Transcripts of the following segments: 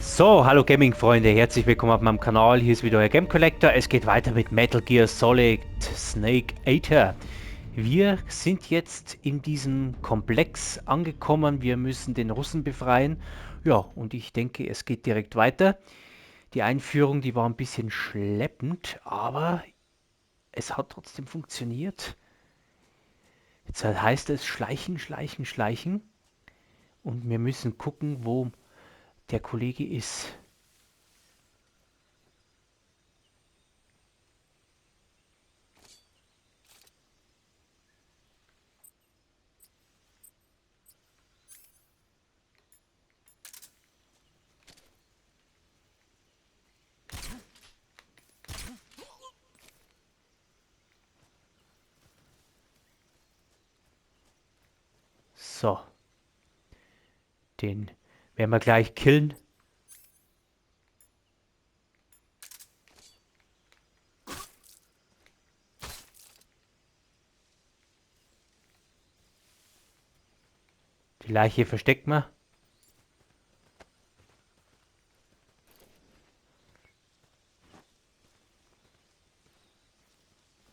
So, hallo Gaming-Freunde, herzlich willkommen auf meinem Kanal. Hier ist wieder euer Game Collector. Es geht weiter mit Metal Gear Solid Snake EATER. Wir sind jetzt in diesem Komplex angekommen. Wir müssen den Russen befreien. Ja, und ich denke, es geht direkt weiter. Die Einführung, die war ein bisschen schleppend, aber es hat trotzdem funktioniert. Jetzt heißt es schleichen, schleichen, schleichen. Und wir müssen gucken, wo der Kollege ist. So. Den werden wir gleich killen. Die Leiche versteckt man. Am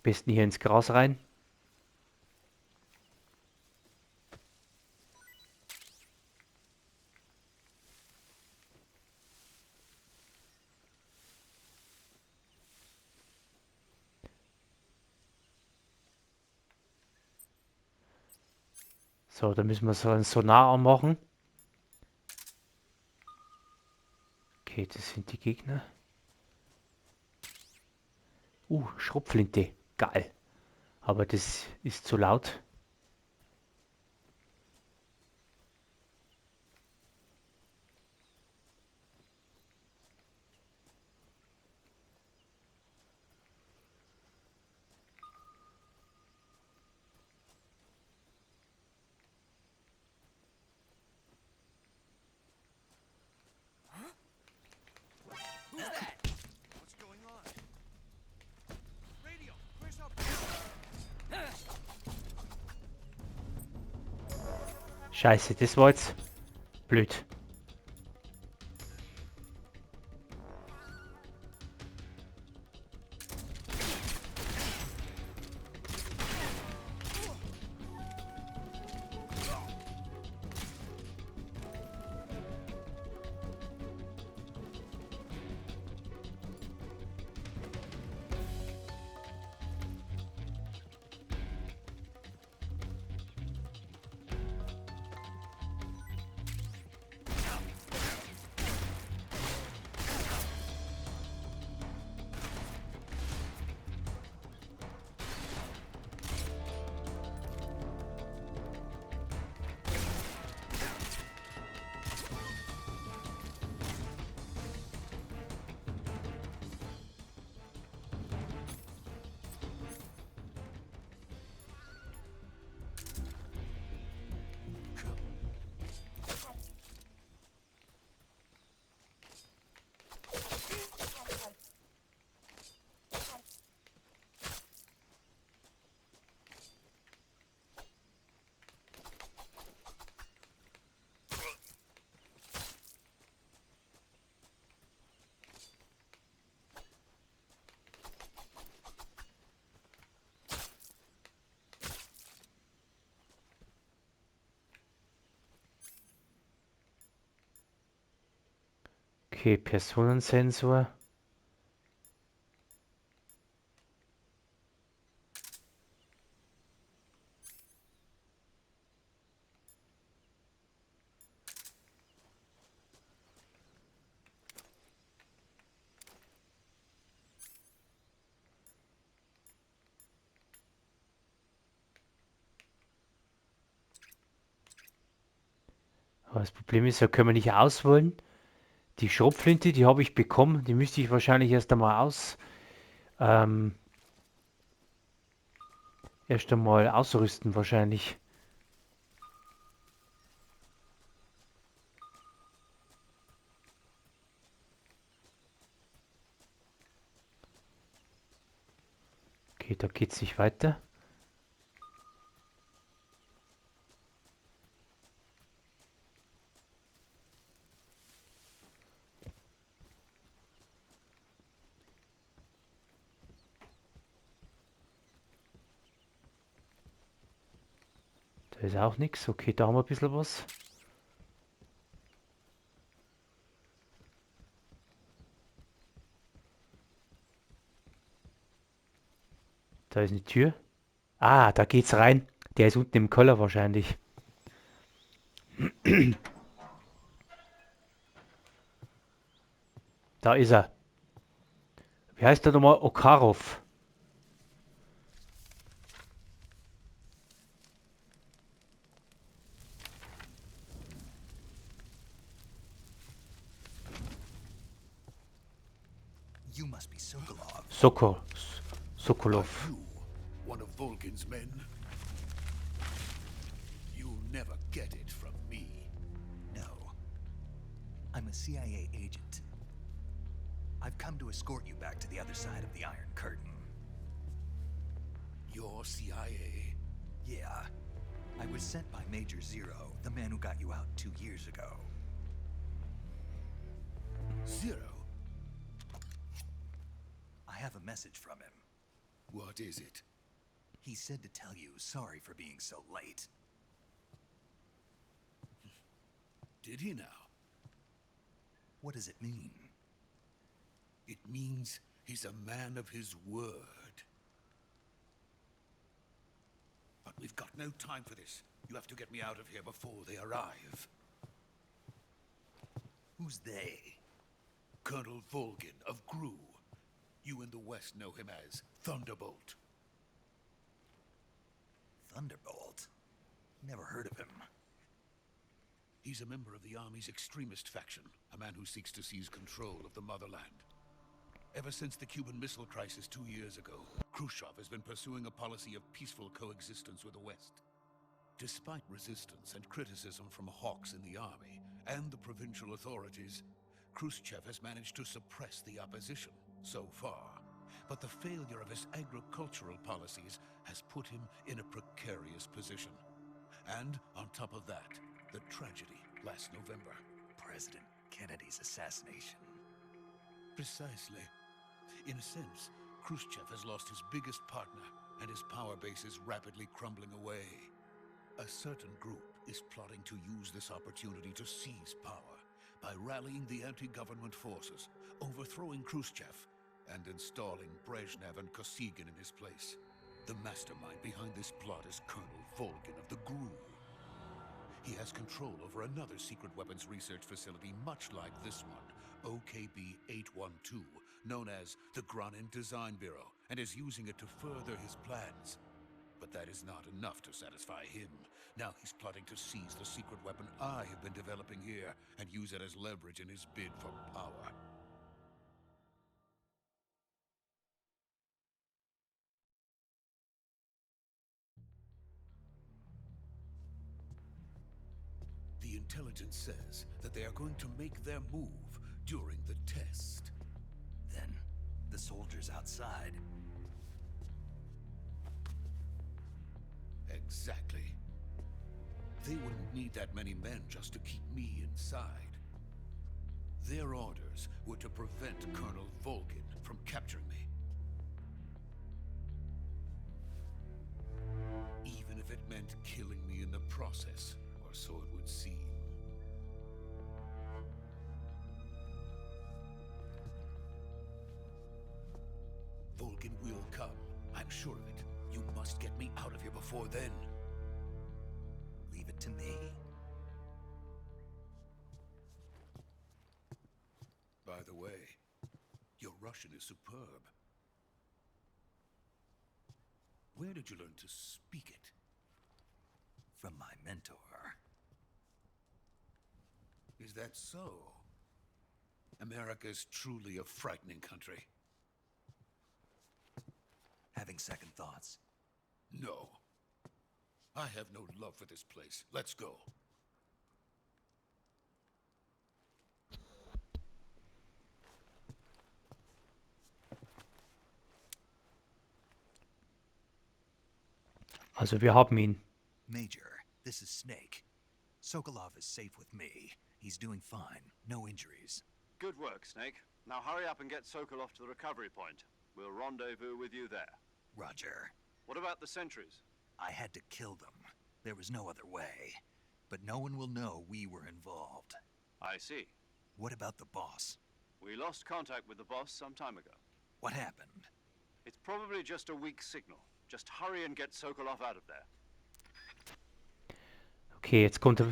besten hier ins Gras rein. So, da müssen wir so ein Sonar anmachen. Okay, das sind die Gegner. Schrotflinte. Geil. Aber das ist zu laut. Scheiße, das war jetzt blöd. Okay, Personensensor. Aber das Problem ist, da können wir nicht auswählen. Die Schrotflinte, die habe ich bekommen. Die müsste ich wahrscheinlich ähm, erst einmal ausrüsten wahrscheinlich. Okay, da geht's nicht weiter. Da ist auch nichts. Okay, da haben wir ein bisschen was. Da ist eine Tür. Ah, da geht's rein. Der ist unten im Keller wahrscheinlich. Da ist er. Wie heißt der nochmal? Okarov. You must be Sokolov. Sokolov. Are you one of Volgin's men? You'll never get it from me. No. I'm a CIA agent. I've come to escort you back to the other side of the Iron Curtain. You're CIA? Yeah. I was sent by Major Zero, the man who got you out 2 years ago. Zero? I have a message from him. What is it? He said to tell you sorry for being so late. Did he now? What does it mean? It means he's a man of his word. But we've got no time for this. You have to get me out of here before they arrive. Who's they? Colonel Volgin of GRU. You in the West know him as Thunderbolt. Thunderbolt? Never heard of him. He's a member of the Army's extremist faction, a man who seeks to seize control of the motherland. Ever since the Cuban Missile Crisis 2 years ago, Khrushchev has been pursuing a policy of peaceful coexistence with the West. Despite resistance and criticism from hawks in the army and the provincial authorities, Khrushchev has managed to suppress the opposition so far. But the failure of his agricultural policies has put him in a precarious position. And on top of that, the tragedy last November. President Kennedy's assassination. Precisely. In a sense, Khrushchev has lost his biggest partner, and his power base is rapidly crumbling away. A certain group is plotting to use this opportunity to seize power by rallying the anti-government forces, overthrowing Khrushchev, and installing Brezhnev and Kosygin in his place. The mastermind behind this plot is Colonel Volgin of the GRU. He has control over another secret weapons research facility much like this one, OKB-812, known as the Granin Design Bureau, and is using it to further his plans. But that is not enough to satisfy him. Now he's plotting to seize the secret weapon I have been developing here and use it as leverage in his bid for power. The intelligence says that they are going to make their move during the test. Then, the soldiers outside. Exactly. They wouldn't need that many men just to keep me inside. Their orders were to prevent Colonel Volgin from capturing me. Even if it meant killing me in the process, or so it would seem. Volgin will come. I'm sure of it. You must get me out of here before then. Leave it to me. By the way, your Russian is superb. Where did you learn to speak it? From my mentor. Is that so? America is truly a frightening country. Having second thoughts? No. I have no love for this place. Let's go. Also wir haben ihn. Major, this is Snake. Sokolov is safe with me. He's doing fine. No injuries. Good work, Snake. Now hurry up and get Sokolov to the recovery point. We'll rendezvous with you there. Roger. What about the sentries? I had to kill them. There was no other way. But no one will know we were involved. I see. What about the boss? We lost contact with the boss some time ago. What happened? It's probably just a weak signal. Just hurry and get Sokolov out of there. Okay, jetzt kommt ein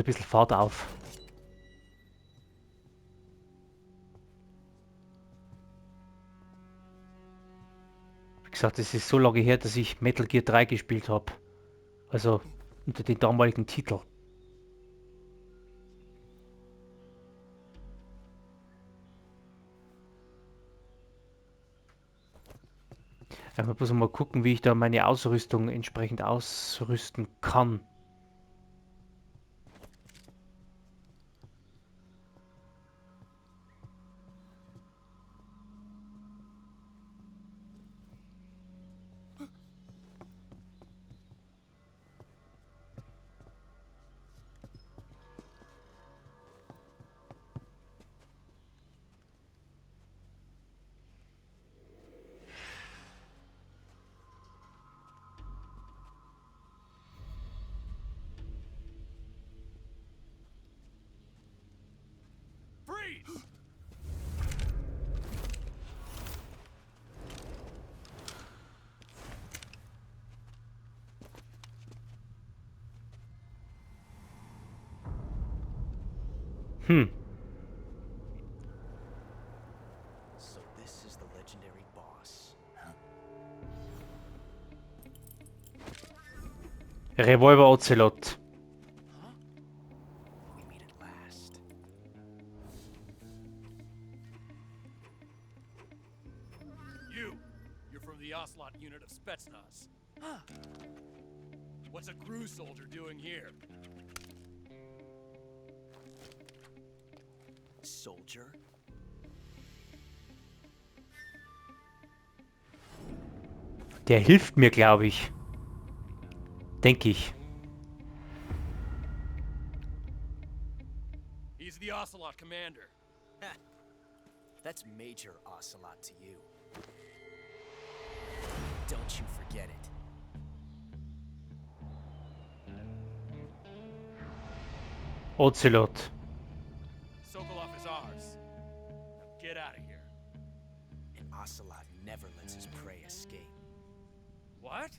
bisschen Fahrt auf. Wie gesagt, es ist so lange her, dass ich Metal Gear 3 gespielt habe. Also unter den damaligen Titel. Ich muss mal gucken, wie ich da meine Ausrüstung entsprechend ausrüsten kann. So this is the legendary boss. Revolver Ocelot. Huh? We meet at last. You're from the Ocelot unit of Spetsnaz. Huh. What's a crew soldier doing here? Soldier? Der hilft mir, glaube ich. Denke ich. He's the Ocelot commander. That's Major Ocelot to you. Don't you forget it. Ocelot. Sokolov is ours. Now get out of here. And Ocelot never lets his prey escape. What?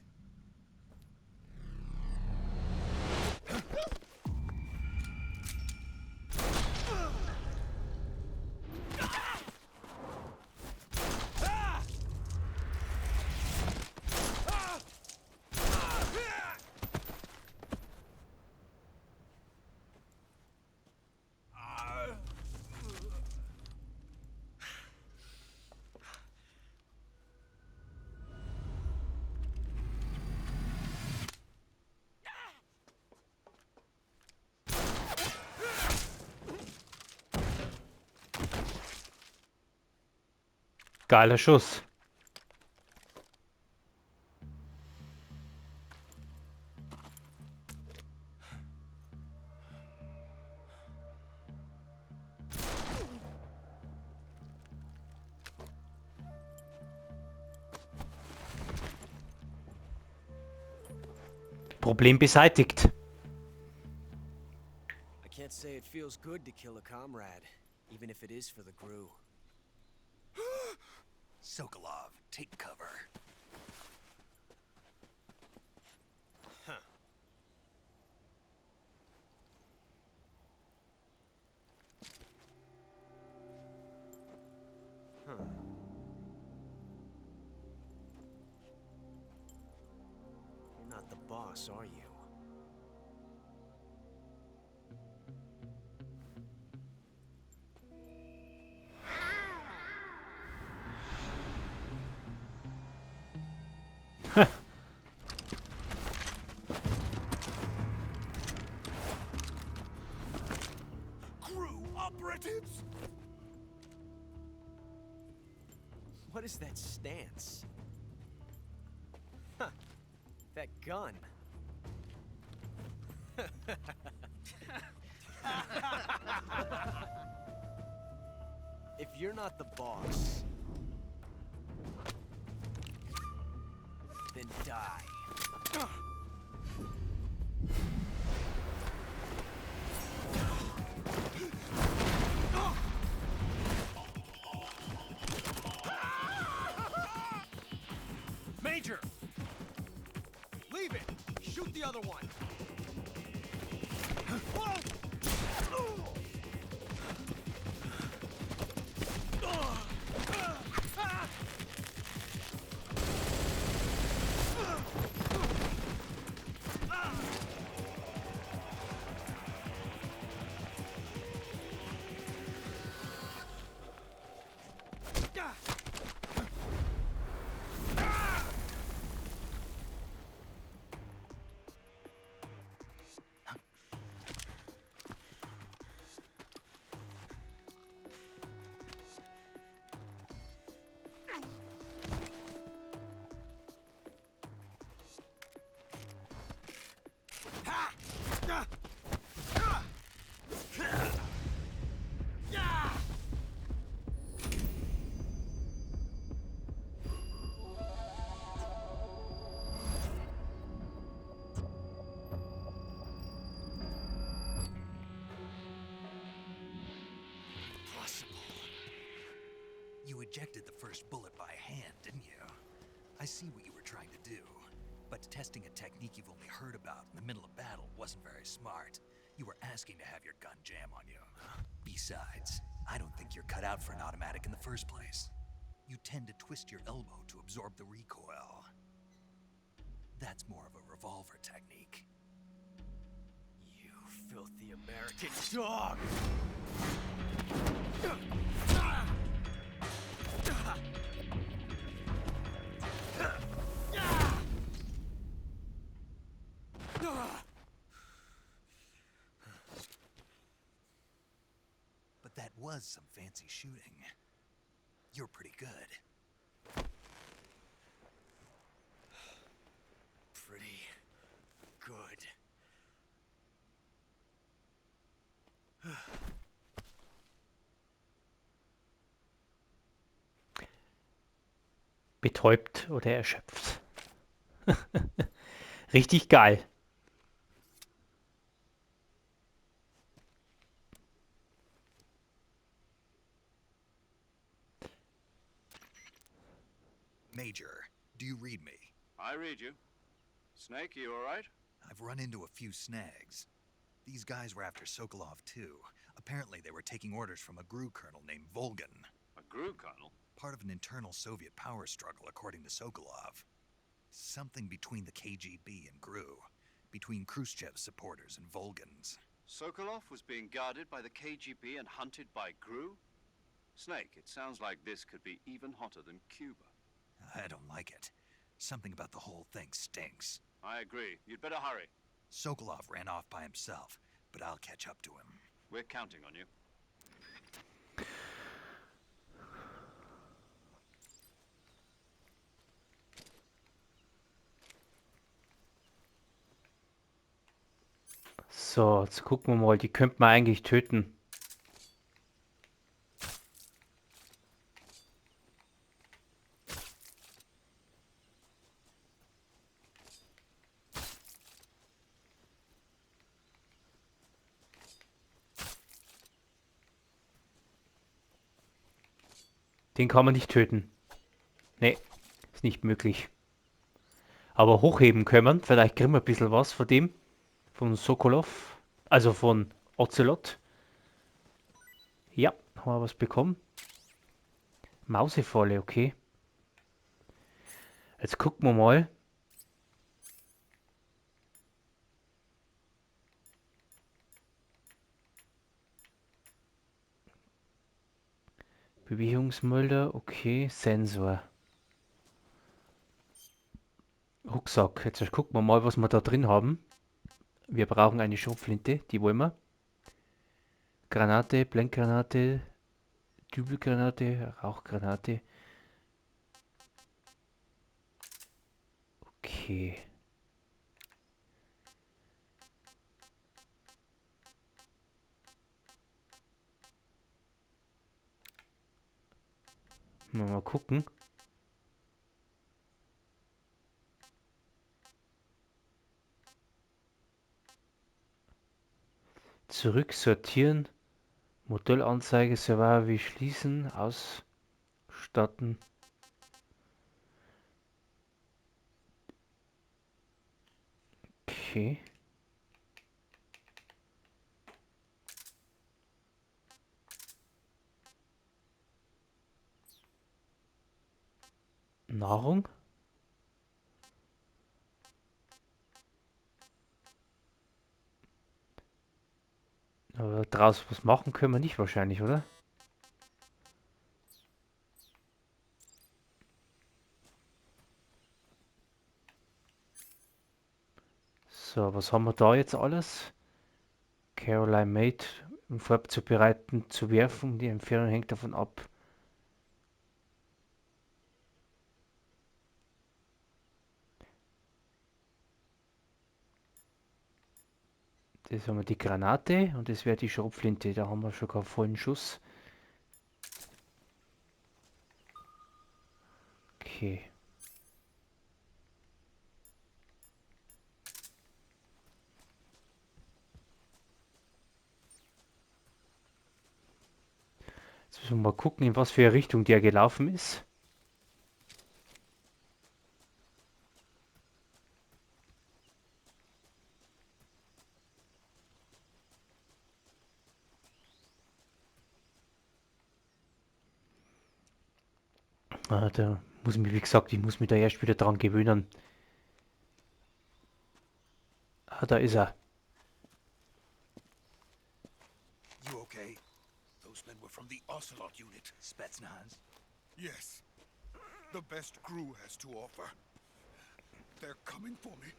Geiler Schuss. Problem beseitigt. I can't say it feels good to kill a comrade, even if it is for the GRU. Sokolov, take cover. Huh. Huh. You're not the boss, are you? GRU operatives! What is that stance? Huh. That gun. If you're not the boss, then die. the other one. You ejected the first bullet by hand, didn't you? I see what you were trying to do. But testing a technique you've only heard about in the middle of battle wasn't very smart. You were asking to have your gun jam on you. Besides, I don't think you're cut out for an automatic in the first place. You tend to twist your elbow to absorb the recoil. That's more of a revolver technique. You filthy American dog! But that was some fancy shooting. You're pretty good. Pretty good. Betäubt oder erschöpft. Richtig geil. Major, do you read me? I read you. Snake, you all right? I've run into a few snags. These guys were after Sokolov too. Apparently they were taking orders from a GRU colonel named Volgan. A GRU colonel? Part of an internal Soviet power struggle, according to Sokolov. Something between the KGB and GRU. Between Khrushchev's supporters and Volgan's. Sokolov was being guarded by the KGB and hunted by GRU? Snake, it sounds like this could be even hotter than Cuba. I don't like it. Something about the whole thing stinks. I agree. You'd better hurry. Sokolov ran off by himself, but I'll catch up to him. We're counting on you. So, jetzt gucken wir mal. Die könnte man eigentlich töten. Den kann man nicht töten. Nee, ist nicht möglich. Aber hochheben können wir. Vielleicht kriegen wir ein bisschen was von dem. Von Sokolov. Also von Ocelot. Ja, haben wir was bekommen. Mausefalle, okay. Jetzt gucken wir mal. Bewegungsmelder, okay. Sensor. Rucksack. Jetzt gucken wir mal, was wir da drin haben. Wir brauchen eine Schrotflinte, die wollen wir. Granate, Blendgranate, Dübelgranate, Rauchgranate. Okay. Mal gucken. Zurück, sortieren. Modellanzeige, Server wie schließen, ausstatten. Okay. Nahrung. Aber draus was machen können wir nicht wahrscheinlich, oder? So, was haben wir da jetzt alles? Caroline Mate, um vorzubereiten, zu werfen. Die Entfernung hängt davon ab. Das haben wir die Granate und das wäre die Schrotflinte. Da haben wir schon gar vollen Schuss. Okay. Jetzt müssen wir mal gucken, in was für eine Richtung der gelaufen ist. Da muss ich mich, wie gesagt, ich muss mich da erst wieder dran gewöhnen. Da ist er. You okay? Those men were from the Ocelot unit. Spetsnaz? Yes. The best crew has to offer. They're coming for me.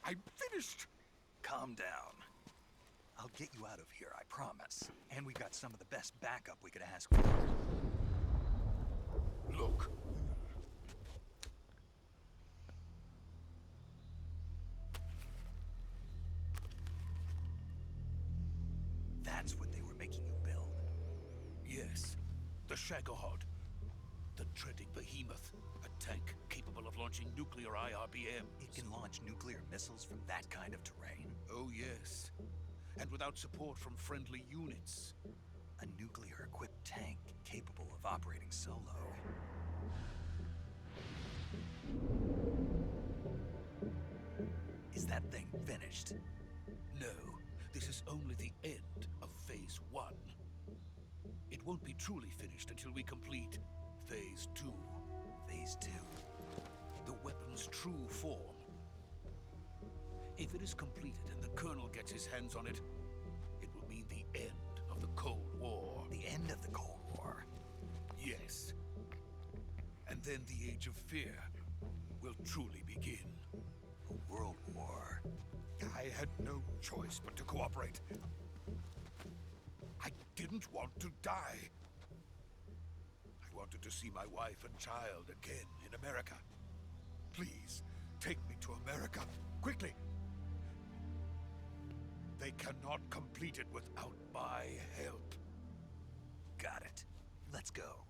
I'm finished. Calm down. I'll get you out of here, I promise. And we've got some of the best backup we could ask for. Look. That's what they were making you build. Yes. The Shagohod. The treading behemoth. A tank capable of launching nuclear IRBM. It can launch nuclear missiles from that kind of terrain. Oh, yes. And without support from friendly units. A nuclear-equipped tank capable of operating solo. Is that thing finished? No, this is only the end of Phase 1. It won't be truly finished until we complete Phase 2. Phase 2? The weapon's true form. If it is completed and the Colonel gets his hands on it, it will mean the end of the Cold War. The end of the Cold War? Yes. And then the Age of Fear will truly begin. A world war? I had no choice but to cooperate. I didn't want to die. I wanted to see my wife and child again in America. Please, take me to America, quickly. They cannot complete it without my help. Got it. Let's go.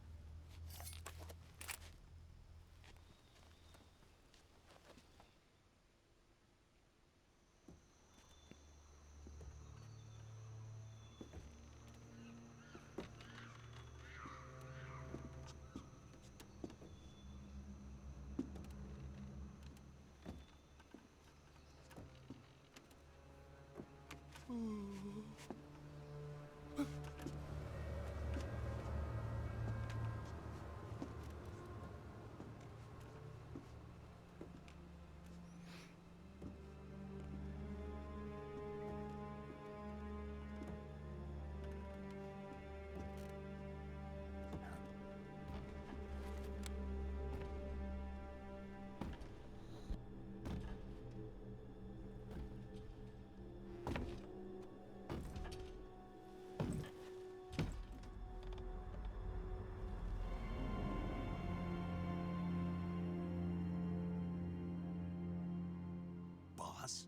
Boss?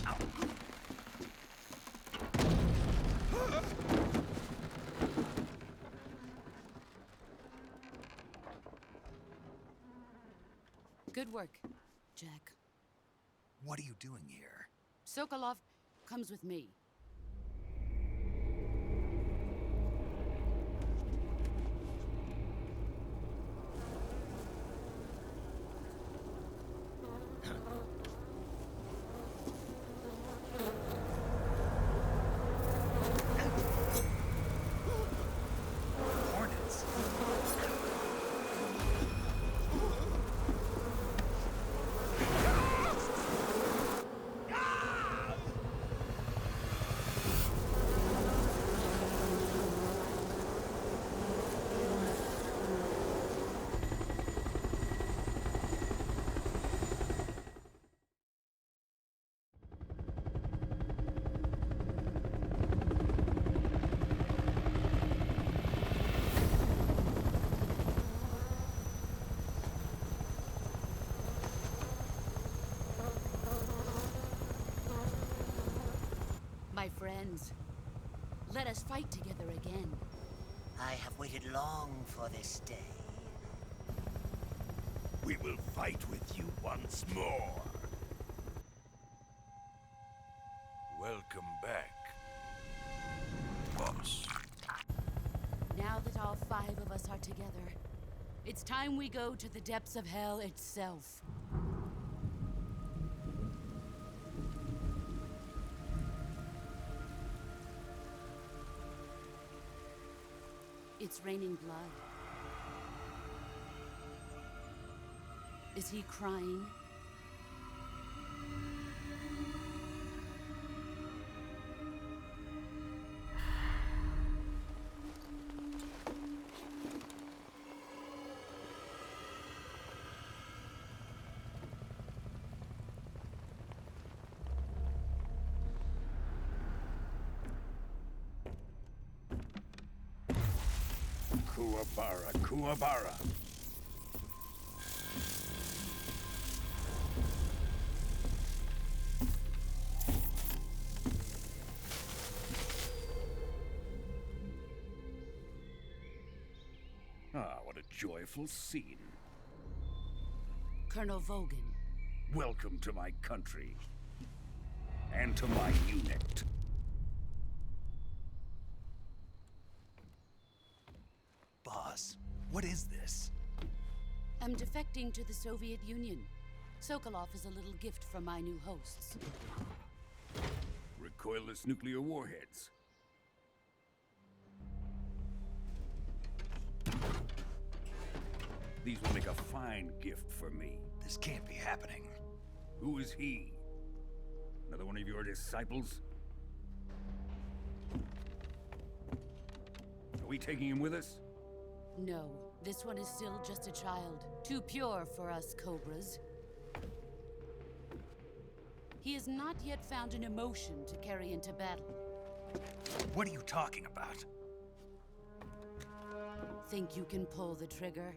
Ow. Good work, Jack. What are you doing here? Sokolov comes with me. my friends. Let us fight together again. I have waited long for this day. We will fight with you once more. Welcome back, boss. Now that all 5 of us are together, it's time we go to the depths of hell itself. It's raining blood. Is he crying? Kuwabara, Kuwabara. Ah, what a joyful scene. Colonel Vogan. Welcome to my country. And to my unit. Boss, what is this? I'm defecting to the Soviet Union. Sokolov is a little gift from my new hosts. Recoilless nuclear warheads. These will make a fine gift for me. This can't be happening. Who is he? Another one of your disciples? Are we taking him with us? No, this one is still just a child. Too pure for us Cobras. He has not yet found an emotion to carry into battle. What are you talking about? Think you can pull the trigger?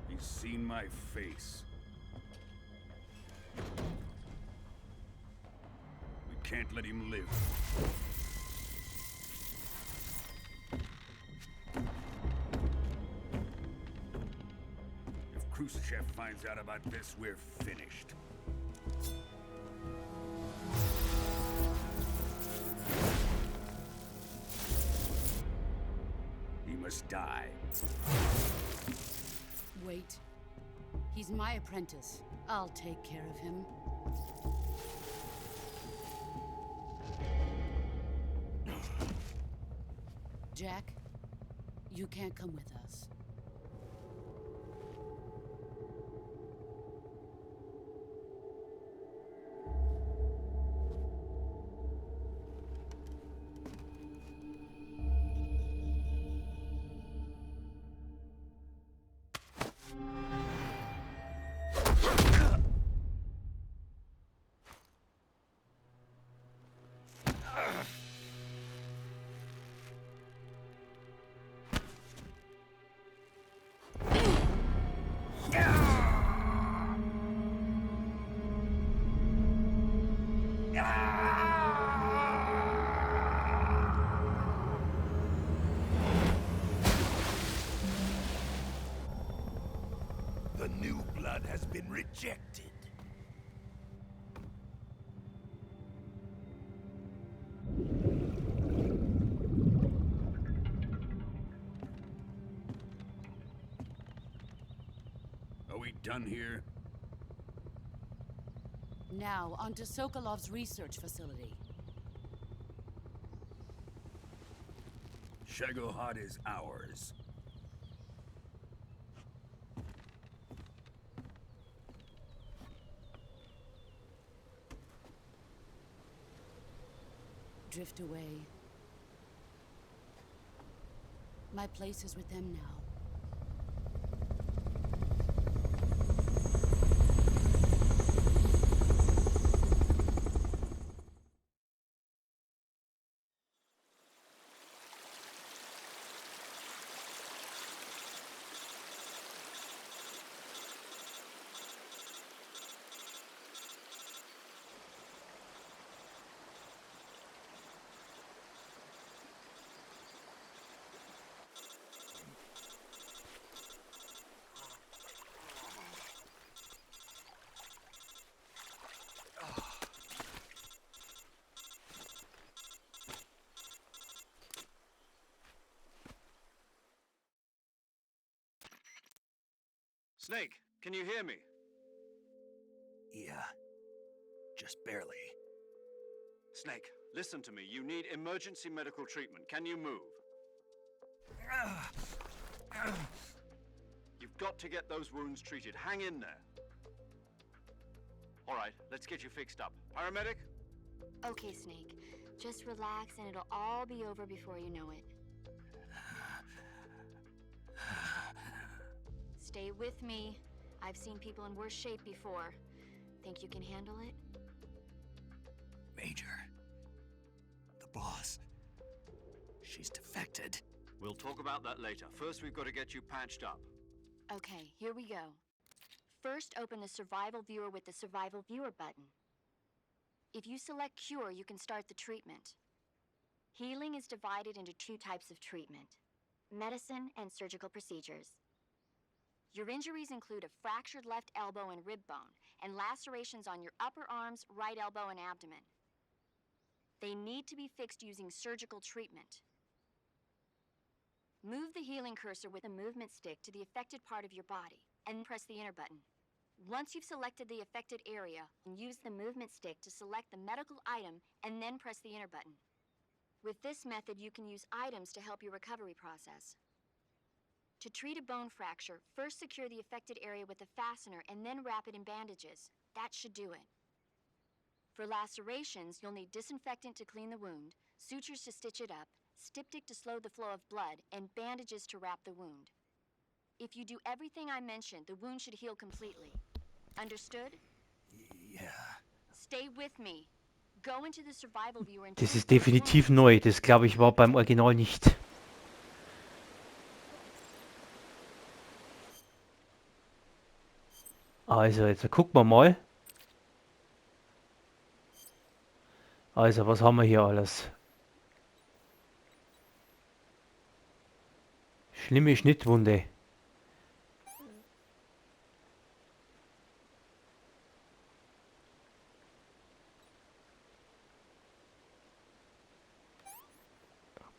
He's seen my face. We can't let him live. If Khrushchev finds out about this, we're finished. He must die. Wait. He's my apprentice. I'll take care of him. Jack, you can't come with us. The new blood has been rejected. Are we done here? Now, onto Sokolov's research facility. Shagohod is ours. Drift away. My place is with them now. Snake, can you hear me? Yeah. Just barely. Snake, listen to me. You need emergency medical treatment. Can you move? You've got to get those wounds treated. Hang in there. All right, let's get you fixed up. Paramedic? Okay, Snake. Just relax and it'll all be over before you know it. Stay with me. I've seen people in worse shape before. Think you can handle it? Major. The boss. She's defected. We'll talk about that later. First, we've got to get you patched up. Okay, here we go. First, open the Survival Viewer with the Survival Viewer button. If you select Cure, you can start the treatment. Healing is divided into two types of treatment: medicine and surgical procedures. Your injuries include a fractured left elbow and rib bone, and lacerations on your upper arms, right elbow, and abdomen. They need to be fixed using surgical treatment. Move the healing cursor with a movement stick to the affected part of your body, and press the enter button. Once you've selected the affected area, use the movement stick to select the medical item, and then press the enter button. With this method, you can use items to help your recovery process. To treat a bone fracture, first secure the affected area with a fastener and then wrap it in bandages. That should do it. For lacerations, you'll need disinfectant to clean the wound, sutures to stitch it up, styptic to slow the flow of blood, and bandages to wrap the wound. If you do everything I mentioned, the wound should heal completely. Understood? Yeah. Stay with me. Go into the survival viewer and Das ist definitiv neu. Das glaube ich war beim Original nicht. Also, jetzt gucken wir mal. Also, was haben wir hier alles? Schlimme Schnittwunde.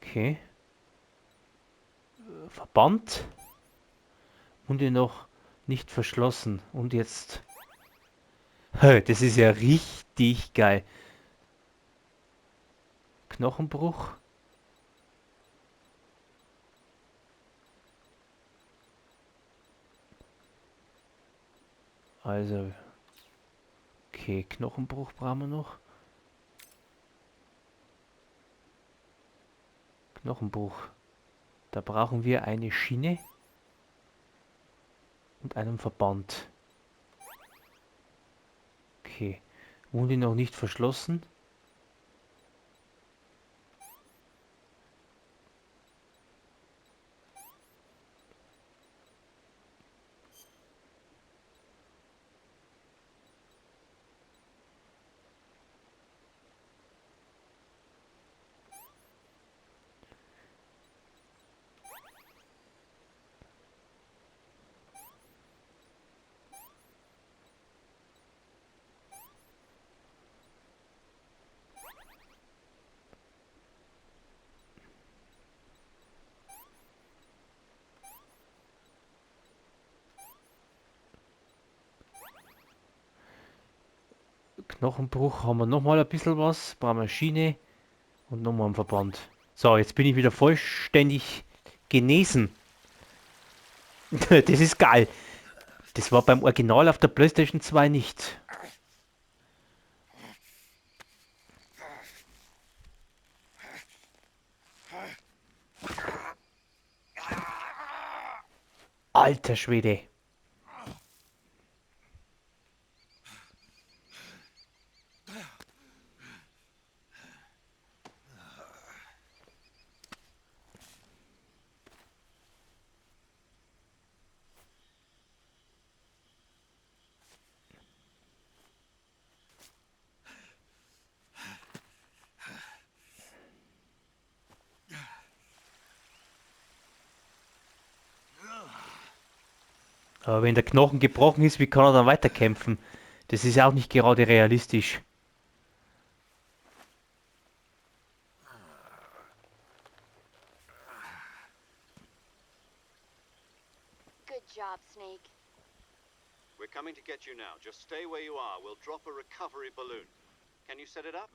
Okay. Verband. Wunde noch nicht verschlossen. Und jetzt... Das ist ja richtig geil. Knochenbruch. Also... Okay, Knochenbruch brauchen wir noch. Knochenbruch. Da brauchen wir eine Schiene und einen Verband. Okay. Wunde noch nicht verschlossen. Knochenbruch haben wir nochmal ein bisschen was. Brauchen wir Schiene und nochmal einen Verband. So, jetzt bin ich wieder vollständig genesen. Das ist geil. Das war beim Original auf der PlayStation 2 nicht. Alter Schwede. Aber wenn der Knochen gebrochen ist, wie kann er dann weiterkämpfen? Das ist ja auch nicht gerade realistisch. Good job, Snake. We're coming to get you now. Just stay where you are. We'll drop a recovery balloon. Can you set it up?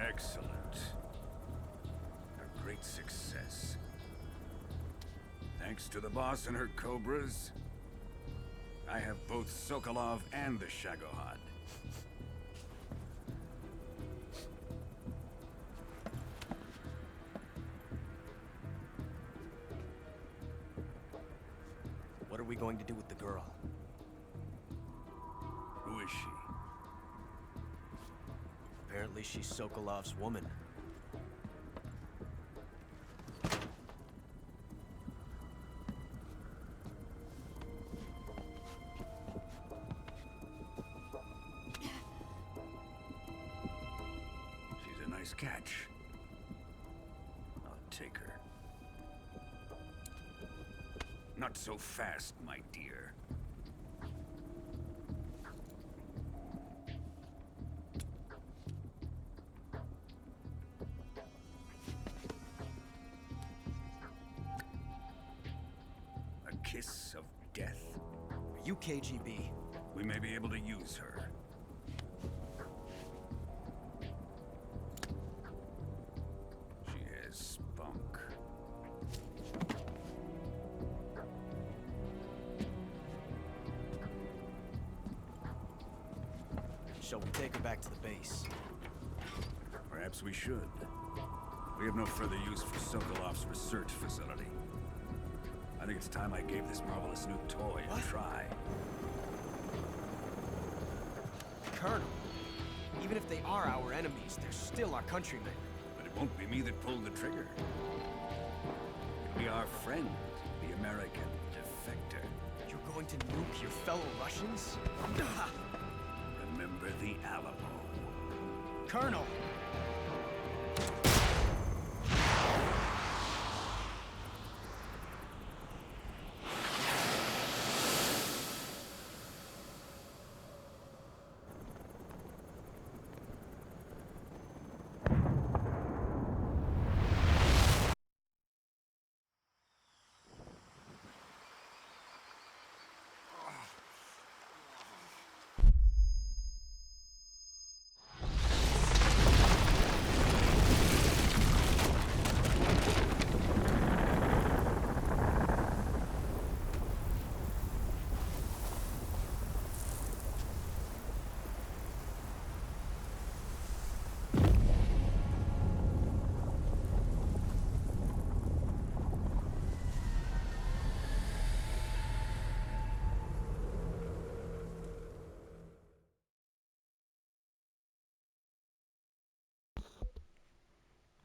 Excellent. A great success. Thanks to the boss and her cobras, I have both Sokolov and the Shagohod. What are we going to do with the girl? Who is she? Apparently she's Sokolov's woman. She's a nice catch. I'll take her. Not so fast, my dear. Kiss of death. Are you KGB? We may be able to use her. She has spunk. Shall we take her back to the base? Perhaps we should. We have no further use for Sokolov's research facility. I think it's time I gave this marvelous new toy a try. Colonel, even if they are our enemies, they're still our countrymen. But it won't be me that pulled the trigger. It'll be our friend, the American defector. You're going to nuke your fellow Russians? Remember the Alamo. Colonel!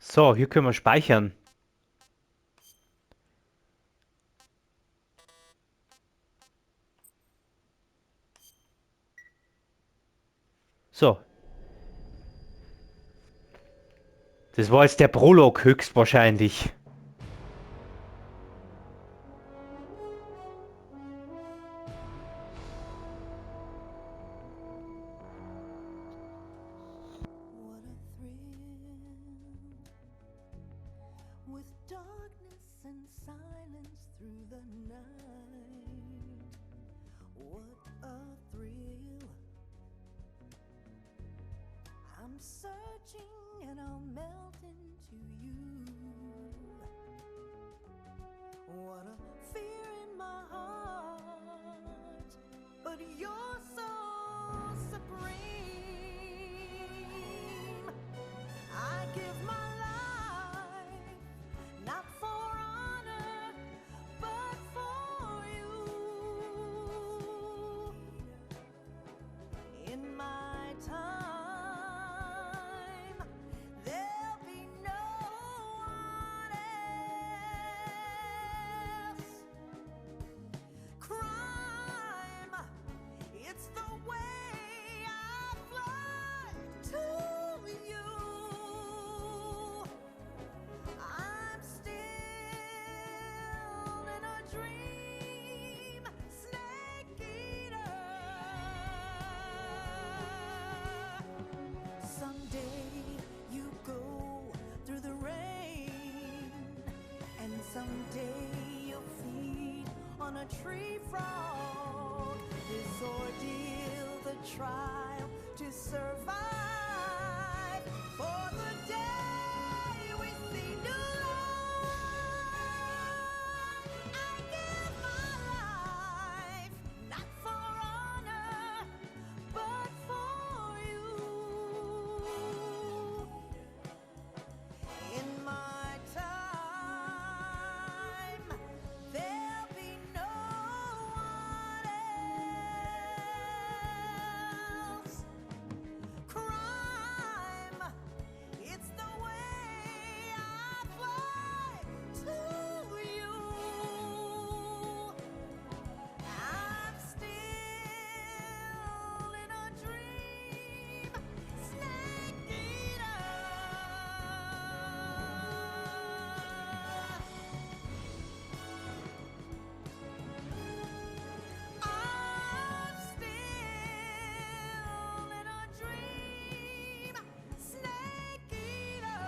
So, hier können wir speichern. So. Das war jetzt der Prolog höchstwahrscheinlich. Someday you'll feed on a tree frog. This ordeal, the trial to survive. For the day we see new life, I give my life, not for honor, but for you. In my time, there'll be no one else. Crime, it's the way I fly to you. I'm still in a dream, Snake Eater. I'm still in a dream, Snake Eater.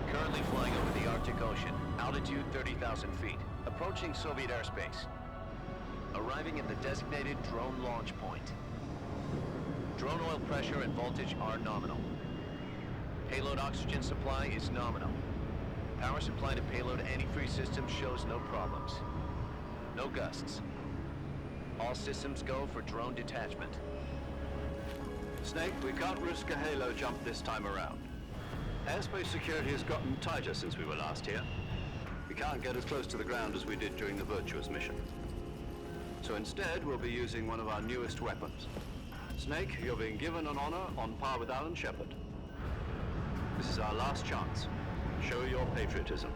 Currently flying over the Arctic Ocean, altitude 30,000 feet, approaching Soviet airspace. Arriving at the designated drone launch point. Drone oil pressure and voltage are nominal. Payload oxygen supply is nominal. Power supply to payload antifreeze system shows no problems. No gusts. All systems go for drone detachment. Snake, we can't risk a halo jump this time around. Airspace security has gotten tighter since we were last here. We can't get as close to the ground as we did during the Virtuous mission. So instead, we'll be using one of our newest weapons. Snake, you're being given an honor on par with Alan Shepard. This is our last chance. Show your patriotism.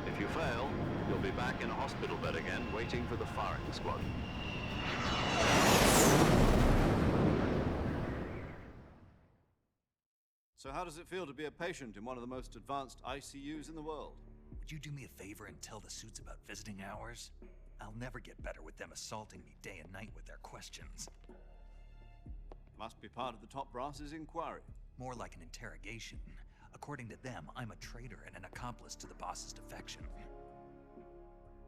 If you fail, you'll be back in a hospital bed again, waiting for the firing squad. So how does it feel to be a patient in one of the most advanced ICUs in the world? Would you do me a favor and tell the suits about visiting hours? I'll never get better with them assaulting me day and night with their questions. Must be part of the top brass's inquiry. More like an interrogation. According to them, I'm a traitor and an accomplice to the boss's defection.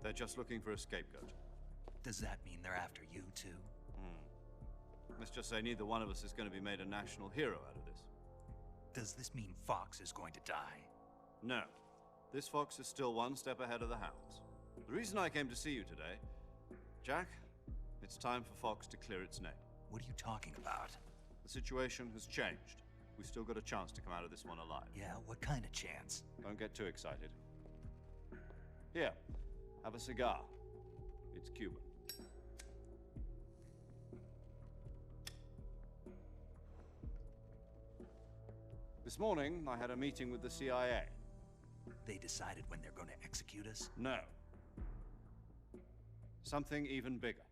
They're just looking for a scapegoat. Does that mean they're after you too? Let's just say neither one of us is going to be made a national hero out of this. Does this mean Fox is going to die? No. This fox is still one step ahead of the hounds. The reason I came to see you today, Jack, it's time for Fox to clear its name. What are you talking about? The situation has changed. We've still got a chance to come out of this one alive. Yeah, what kind of chance? Don't get too excited. Here, have a cigar. It's Cuban. This morning, I had a meeting with the CIA. They decided when they're going to execute us? No. Something even bigger.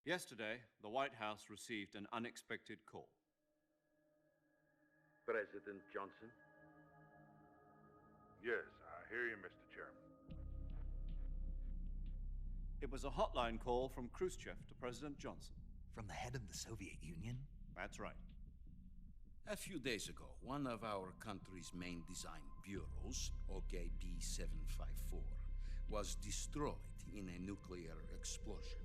Yesterday, the White House received an unexpected call. President Johnson? Yes, I hear you, Mr. Chairman. It was a hotline call from Khrushchev to President Johnson. From the head of the Soviet Union? That's right. A few days ago, one of our country's main design bureaus, OKB 754, was destroyed in a nuclear explosion.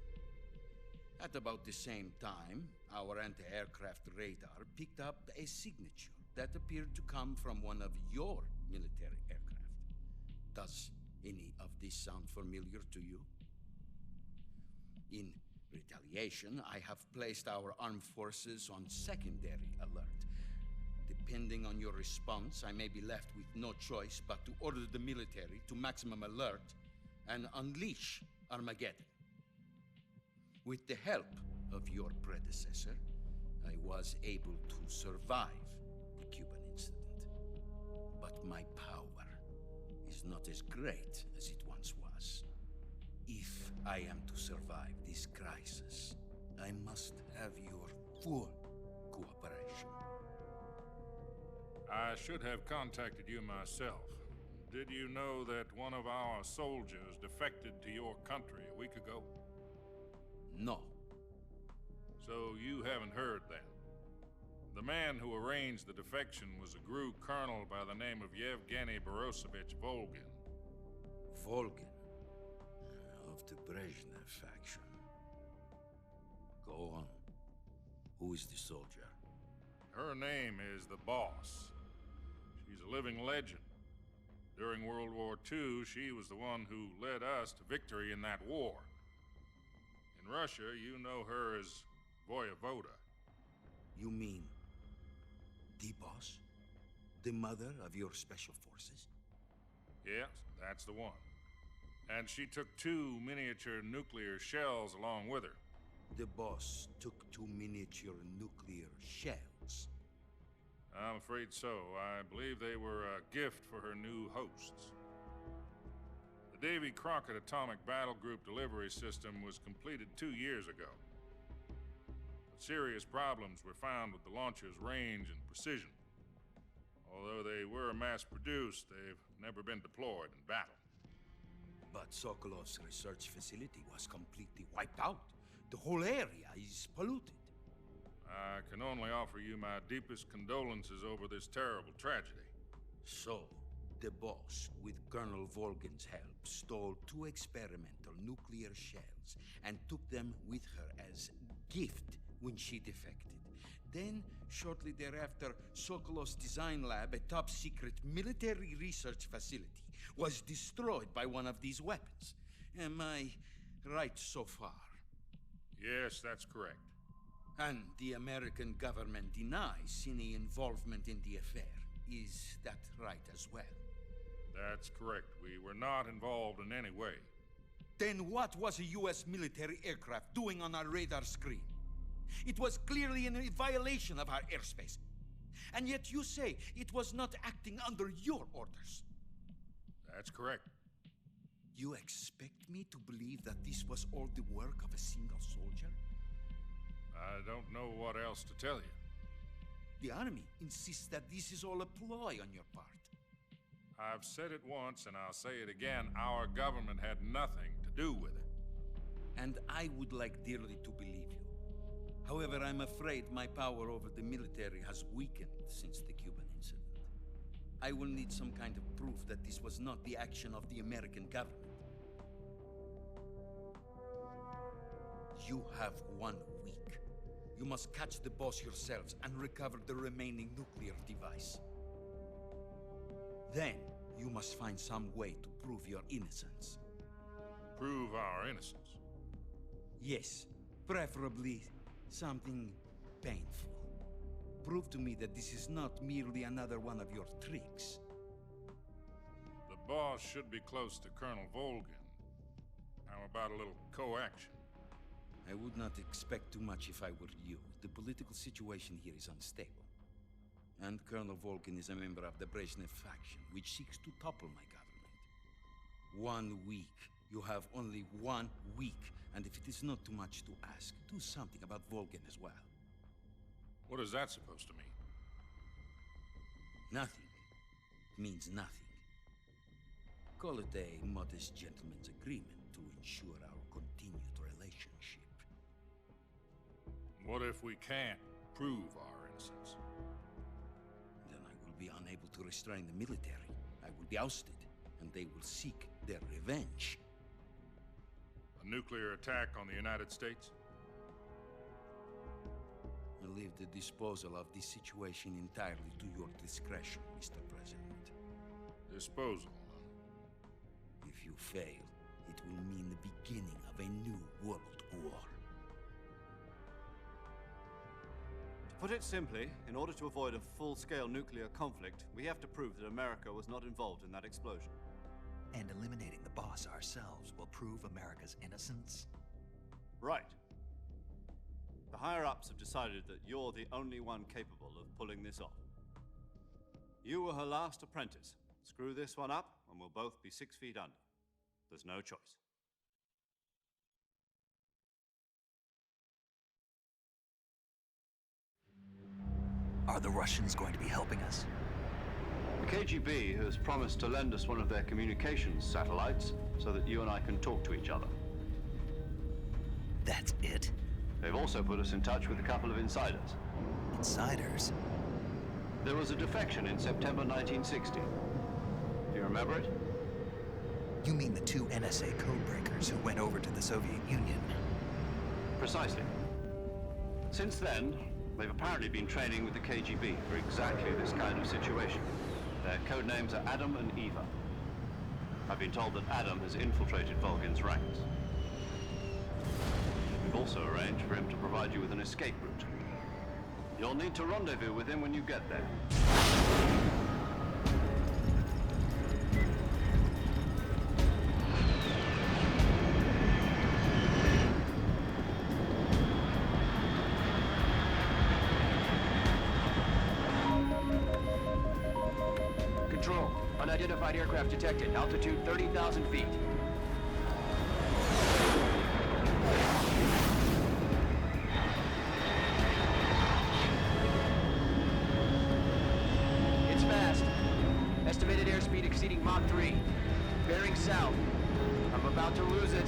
At about the same time, our anti-aircraft radar picked up a signature that appeared to come from one of your military aircraft. Does any of this sound familiar to you? In retaliation, I have placed our armed forces on secondary alert. Depending on your response, I may be left with no choice but to order the military to maximum alert and unleash Armageddon. With the help of your predecessor, I was able to survive the Cuban incident. But my power is not as great as it once was. If I am to survive this crisis, I must have your full cooperation. I should have contacted you myself. Did you know that one of our soldiers defected to your country a week ago? No. So you haven't heard then. The man who arranged the defection was a GRU colonel by the name of Yevgeny Borosovich Volgin. Volgin? Of the Brezhnev faction. Go on. Who is the soldier? Her name is the Boss. She's a living legend. During World War II, she was the one who led us to victory in that war. In Russia, you know her as Voyevoda. You mean the Boss? The mother of your special forces? Yes, that's the one. And she took 2 miniature nuclear shells along with her. The Boss took 2 miniature nuclear shells? I'm afraid so. I believe they were a gift for her new hosts. The Davy Crockett Atomic Battle Group delivery system was completed 2 years ago. But serious problems were found with the launcher's range and precision. Although they were mass-produced, they've never been deployed in battle. But Sokolov's research facility was completely wiped out. The whole area is polluted. I can only offer you my deepest condolences over this terrible tragedy. So, the Boss, with Colonel Volgin's help, stole 2 experimental nuclear shells and took them with her as gift when she defected. Then, shortly thereafter, Sokolov's design lab, a top-secret military research facility, was destroyed by one of these weapons. Am I right so far? Yes, that's correct. And the American government denies any involvement in the affair. Is that right as well? That's correct. We were not involved in any way. Then what was a U.S. military aircraft doing on our radar screen? It was clearly in a violation of our airspace. And yet you say it was not acting under your orders. That's correct. You expect me to believe that this was all the work of a single soldier? I don't know what else to tell you. The army insists that this is all a ploy on your part. I've said it once and I'll say it again. Our government had nothing to do with it. And I would like dearly to believe you. However, I'm afraid my power over the military has weakened since the Cuban incident. I will need some kind of proof that this was not the action of the American government. You have 1 week. You must catch the Boss yourselves and recover the remaining nuclear device. Then, you must find some way to prove your innocence. Prove our innocence? Yes. Preferably something painful. Prove to me that this is not merely another one of your tricks. The boss should be close to Colonel Volgin. How about a little co-action? I would not expect too much if I were you. The political situation here is unstable. And Colonel Volgin is a member of the Brezhnev faction, which seeks to topple my government. 1 week. You have only 1 week. And if it is not too much to ask, do something about Volgin as well. What is that supposed to mean? Nothing. It means nothing. Call it a modest gentleman's agreement to ensure our continued relationship. What if we can't prove our innocence? Then I will be unable to restrain the military. I will be ousted, and they will seek their revenge. A nuclear attack on the United States? I leave the disposal of this situation entirely to your discretion, Mr. President. Disposal? If you fail, it will mean the beginning of a new world war. To put it simply, in order to avoid a full-scale nuclear conflict, we have to prove that America was not involved in that explosion. And eliminating the boss ourselves will prove America's innocence? Right. The higher-ups have decided that you're the only one capable of pulling this off. You were her last apprentice. Screw this one up, and we'll both be 6 feet under. There's no choice. Are the Russians going to be helping us? The KGB has promised to lend us one of their communications satellites so that you and I can talk to each other. That's it? They've also put us in touch with a couple of insiders. Insiders? There was a defection in September 1960. Do you remember it? You mean the 2 NSA codebreakers who went over to the Soviet Union? Precisely. Since then, they've apparently been training with the KGB for exactly this kind of situation. Their codenames are Adam and Eva. I've been told that Adam has infiltrated Volgin's ranks. We've also arranged for him to provide you with an escape route. You'll need to rendezvous with him when you get there. Control. Unidentified aircraft detected. Altitude 30,000 feet. It's fast. Estimated airspeed exceeding Mach 3. Bearing south. I'm about to lose it.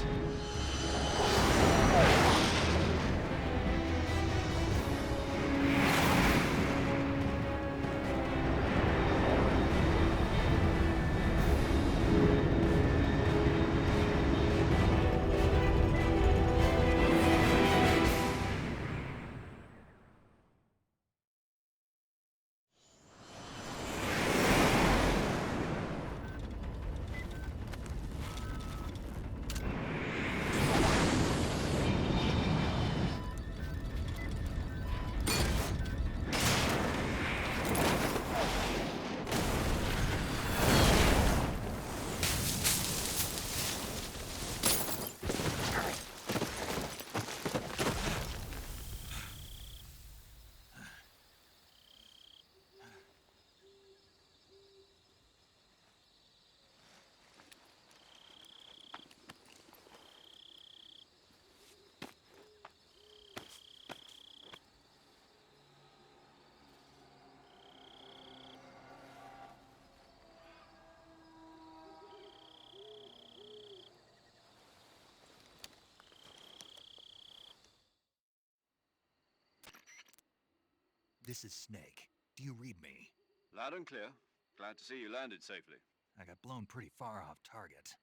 This is Snake. Do you read me? Loud and clear. Glad to see you landed safely. I got blown pretty far off target.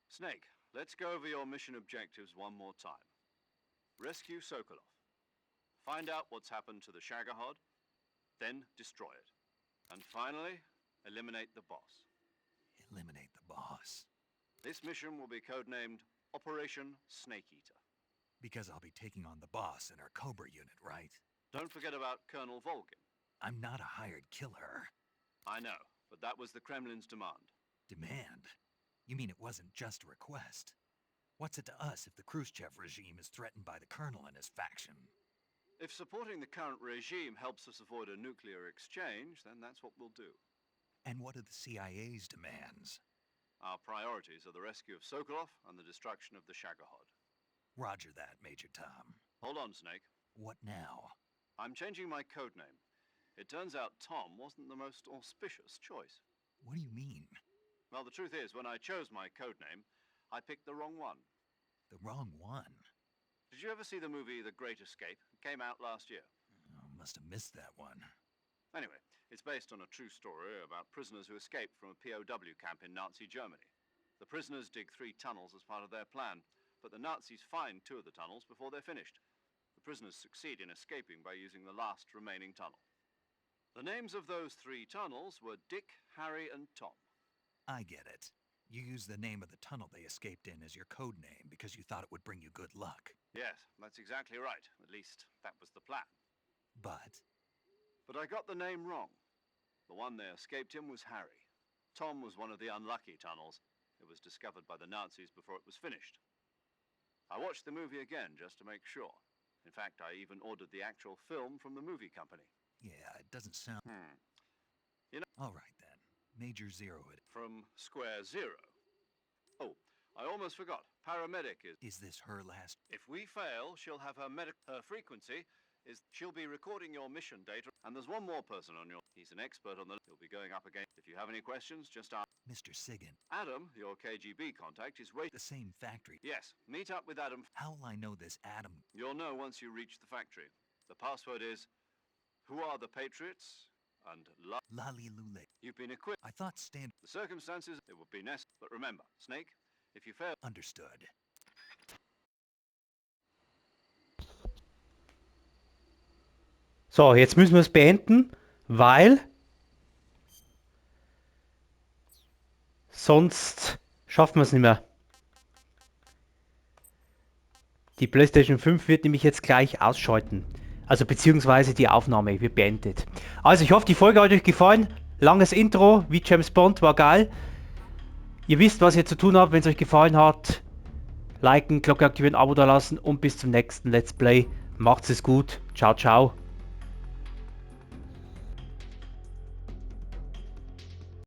Snake, let's go over your mission objectives one more time. Rescue Sokolov. Find out what's happened to the Shagohod, then destroy it. And finally, eliminate the boss. Eliminate the boss. This mission will be codenamed Operation Snake Eater. Because I'll be taking on the boss in our Cobra unit, right? Don't forget about Colonel Volgin. I'm not a hired killer. I know, but that was the Kremlin's demand. Demand? You mean it wasn't just a request? What's it to us if the Khrushchev regime is threatened by the Colonel and his faction? If supporting the current regime helps us avoid a nuclear exchange, then that's what we'll do. And what are the CIA's demands? Our priorities are the rescue of Sokolov and the destruction of the Shagohod. Roger that, Major Tom. Hold on, Snake. What now? I'm changing my codename. It turns out Tom wasn't the most auspicious choice. What do you mean? Well, the truth is, when I chose my codename, I picked the wrong one. The wrong one? Did you ever see the movie The Great Escape? It came out last year. Oh, must have missed that one. Anyway, it's based on a true story about prisoners who escaped from a POW camp in Nazi Germany. The prisoners dig 3 tunnels as part of their plan, but the Nazis find 2 of the tunnels before they're finished. The prisoners succeed in escaping by using the last remaining tunnel. The names of those 3 tunnels were Dick, Harry, and Tom. I get it. You used the name of the tunnel they escaped in as your code name because you thought it would bring you good luck. Yes, that's exactly right. At least, that was the plan. But I got the name wrong. The one they escaped in was Harry. Tom was one of the unlucky tunnels. It was discovered by the Nazis before it was finished. I watched the movie again just to make sure. In fact, I even ordered the actual film from the movie company. yeah, it doesn't sound... You know... All right then. Major Zero it. From Square Zero. Oh, I almost forgot. Paramedic is... Is this her last... If we fail, she'll have her frequency is she'll be recording your mission data. And there's one more person on your... He's an expert on the... He'll be going up against... If you have any questions, just ask... Mr. Sigan. Adam, your KGB contact, is waiting... The same factory. Yes, meet up with Adam. How will I know this Adam? You'll know once you reach the factory. The password is... Who are the Patriots? And Lali Lule. You've been equipped. I thought stand... The circumstances, it would be necessary. But remember, Snake, if you fail... Understood. So, jetzt müssen wir es beenden, weil sonst schaffen wir es nicht mehr. Die PlayStation 5 wird nämlich jetzt gleich ausschalten. Also beziehungsweise die Aufnahme wird beendet. Also ich hoffe, die Folge hat euch gefallen. Langes Intro, wie James Bond, war geil. Ihr wisst, was ihr zu tun habt, wenn es euch gefallen hat. Liken, Glocke aktivieren, Abo da lassen und bis zum nächsten Let's Play. Macht's es gut. Ciao, ciao.